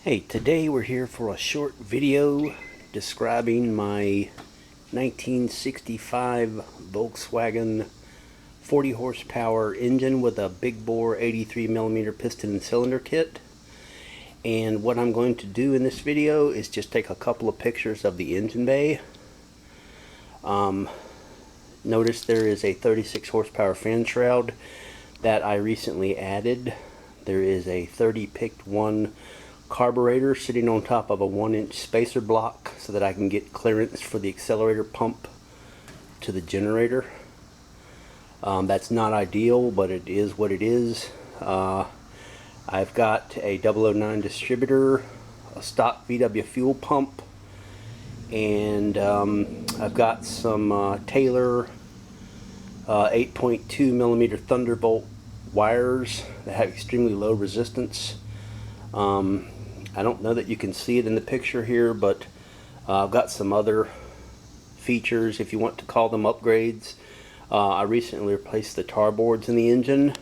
Hey, today we're here for a short video describing my 1965 Volkswagen 40 horsepower engine with a big bore 83mm piston and cylinder kit. And what I'm going to do in this video is just take a couple of pictures of the engine bay. Notice there is a 36 horsepower fan shroud that I recently added. There is a 30 picked 1 carburetor sitting on top of a 1-inch spacer block so that I can get clearance for the accelerator pump to the generator. That's not ideal, but it is what it is. I've got a 009 distributor, a stock VW fuel pump, and I've got some Taylor 8.2mm Thunderbolt wires that have extremely low resistance. I don't know that you can see it in the picture here, but I've got some other features, if you want to call them upgrades. I recently replaced the tar boards in the engine.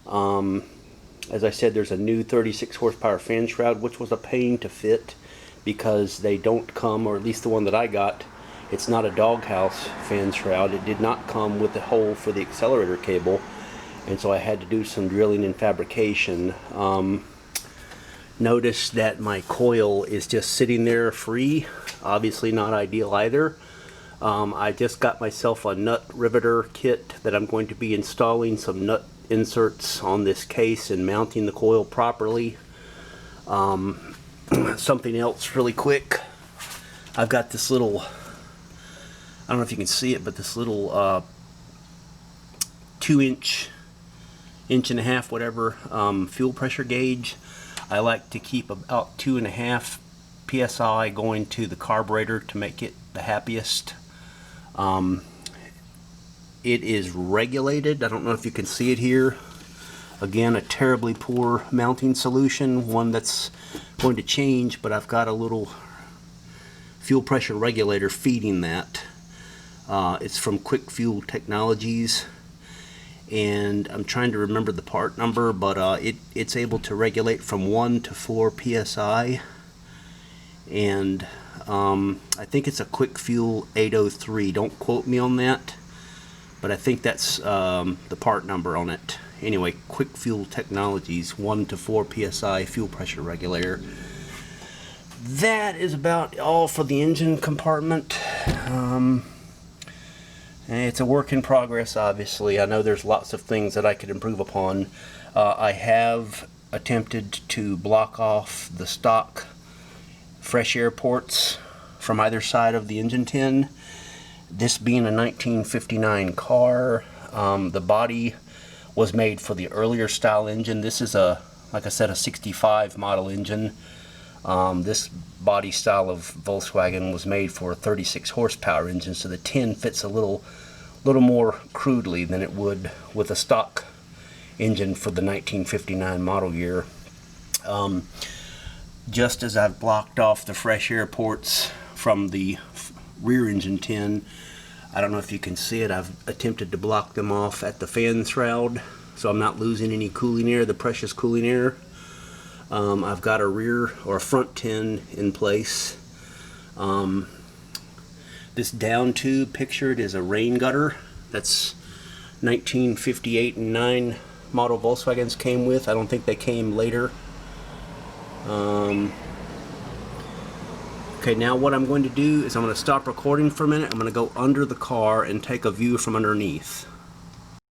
As I said, there's a new 36 horsepower fan shroud, which was a pain to fit because they don't come, or at least the one that I got, it's not a doghouse fan shroud. It did not come with the hole for the accelerator cable, and so I had to do some drilling and fabrication. Notice that my coil is just sitting there free. Obviously not ideal either. I just got myself a nut riveter kit that I'm going to be installing some nut inserts on this case and mounting the coil properly. Something else really quick. I've got this little, I don't know if you can see it, but this little 2-inch, inch and a half, whatever, fuel pressure gauge. I like to keep about 2.5 psi going to the carburetor to make it the happiest. It is regulated. I don't know if you can see it here. Again, a terribly poor mounting solution, one that's going to change, but I've got a little fuel pressure regulator feeding that. It's from Quick Fuel Technologies, and I'm trying to remember the part number, but it's able to regulate from 1 to 4 psi, and I think it's a Quick Fuel 803. Don't quote me on that, but I think that's the part number on it. Anyway, Quick Fuel Technologies 1 to 4 psi fuel pressure regulator. That is about all for the engine compartment. It's a work in progress, obviously. I know there's lots of things that I could improve upon. I have attempted to block off the stock fresh air ports from either side of the engine tin. This being a 1959 car, the body was made for the earlier style engine. This is like I said, a 65 model engine. This body style of Volkswagen was made for a 36 horsepower engine, so the tin fits a little more crudely than it would with a stock engine for the 1959 model year. Just as I've blocked off the fresh air ports from the rear engine tin, I don't know if you can see it, I've attempted to block them off at the fan shroud so I'm not losing any cooling air, the precious cooling air. I've got a rear or a front tin in place. This down tube pictured is a rain gutter. That's 1958 and 9 model Volkswagens came with. I don't think they came later. Okay, now what I'm going to do is I'm going to stop recording for a minute. I'm going to go under the car and take a view from underneath.